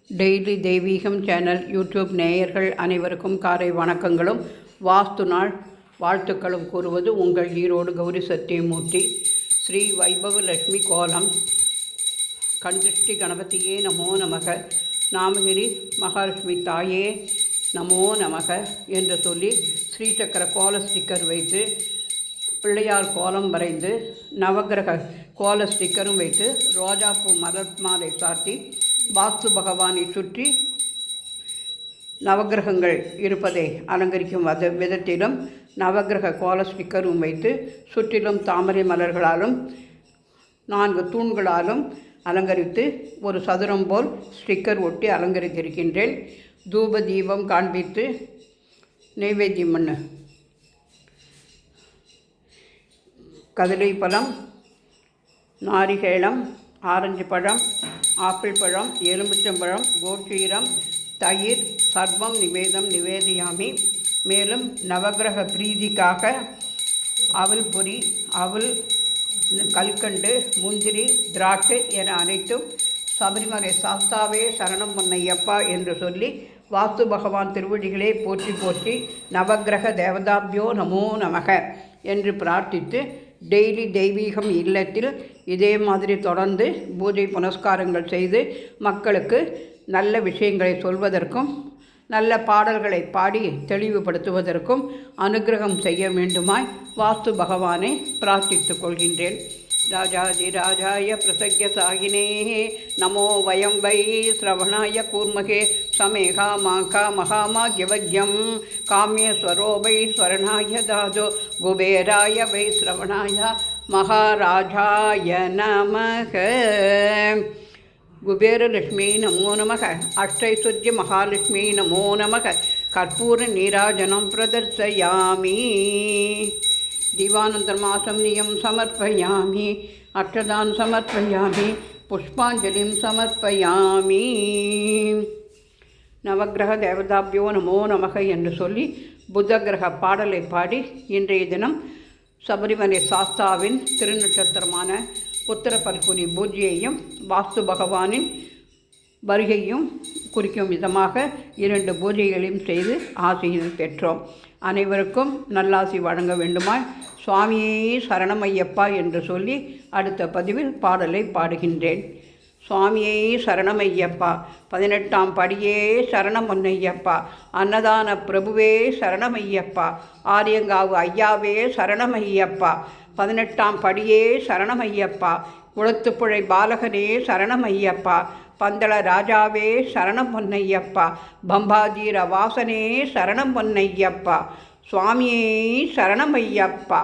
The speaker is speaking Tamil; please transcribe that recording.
டெய்லி தெய்வீகம் சேனல் யூடியூப் நேயர்கள் அனைவருக்கும் காலை வணக்கங்களும் வாஸ்து நாள் வாழ்த்துக்களும் கூறுவது உங்கள் ஈரோடு கௌரி சத்தியமூர்த்தி. ஸ்ரீ வைபவ லட்சுமி கோலம். கண்திஷ்டி கணபதியே நமோ நமக, நாமகிரி மகாலட்சுமி தாயே நமோ நமக என்று சொல்லி ஸ்ரீசக்கர கோல ஸ்டிக்கர் வைத்து, பிள்ளையார் கோலம் வரைந்து, நவகிரக கோல ஸ்டிக்கரும் வைத்து, ரோஜாப்பூ மலர் மாலை சாத்தி, வாஸ்து பகவானை சுற்றி நவகிரகங்கள் இருப்பதை அலங்கரிக்கும் விதத்திலும் நவகிரக கோல ஸ்டிக்கரும் வைத்து, சுற்றிலும் தாமரை மலர்களாலும் 4 தூண்களாலும் அலங்கரித்து ஒரு சதுரம் போல் ஸ்டிக்கர் ஒட்டி அலங்கரித்திருக்கின்றேன். தூப தீபம் காண்பித்து நைவேத்தியம் பண்ண கதலி பழம், நாரிகேளம், ஆரஞ்சு பழம், ஆப்பிள் பழம், எலுமிச்சம்பழம், கோட்சீரம், தயிர் சர்வம் நிவேதியாமி. மேலும் நவகிரக பிரீதிக்காக அவல் பொரி, அவல், கல்கண்டு, முந்திரி, திராட்சை என அனைத்தும் சபரிமலை சாஸ்தாவே சரணம் பொன்னையப்பா என்று சொல்லி வாஸ்து பகவான் திருவடிகளே போற்றி போற்றி நவகிரக தேவதாபியோ நமோ நமக என்று பிரார்த்தித்து, டெய்லி தெய்வீகம் இல்லத்தில் இதே மாதிரி தொடர்ந்து பூஜை புனஸ்காரங்கள் செய்து மக்களுக்கு நல்ல விஷயங்களை சொல்வதற்கும், நல்ல பாடல்களை பாடி தெளிவுபடுத்துவதற்கும் அனுகிரகம் செய்ய வேண்டுமாய் வாஸ்து பகவானை பிரார்த்தித்துக் கொள்கின்றேன். ராஜாதிராஜாய பிரசக்ய சாகினே நமோ வயம் வை ஸ்ரவணாய கூர்மகே சமேகா மாங்கா மகாமாக்யவக்யம் காமியஸ்வரோ வை ஸ்வரணாய தாஜோ குபேராய வை ஸ்ரவணாய மகாராஜாய நமக. குபேரலட்சுமி நமோ நமக, அஷ்டைஸ்வர்ய மகாலட்சுமி நமோ நமக. கற்பூர நீராஜனம் பிரதர்சயாமி, தீவானந்தர்மாசம்னியம் சமர்ப்பயாமி, அக்ஷதான் சமர்ப்பயாமி, புஷ்பாஞ்சலிம் சமர்ப்பயாமி. நவகிரக தேவதாபியோ நமோ நமக என்று சொல்லி புத்த கிரக பாடலை பாடி இன்றைய தினம் சபரிமலை சாஸ்தாவின் திருநட்சத்திரமான உத்தர பல்குனி பூஜையையும் வாஸ்து பகவானின் வருகையும் குறிக்கும் விதமாக 2 பூஜைகளையும் செய்து ஆசையில் பெற்றோம். அனைவருக்கும் நல்லாசி வழங்க வேண்டுமாய் சுவாமியே சரணமையப்பா என்று சொல்லி அடுத்த பதிவில் பாடலை பாடுகின்றேன். சுவாமியே சரணமையப்பா, 18ஆம் படியே சரணம் பொன்னையப்பா, அன்னதான பிரபுவே சரணமையப்பா, ஆரியங்காவு ஐயாவே சரணமையப்பா, 18ஆம் படியே சரணமையப்பா, குளத்துப்புழை பாலகனே சரணமையப்பா, பந்தள ராஜாவே சரணம் பொன்னையப்பா, பம்பாதீர வாசனே சரணம் பொன்னையப்பா, சுவாமியே சரணமையப்பா.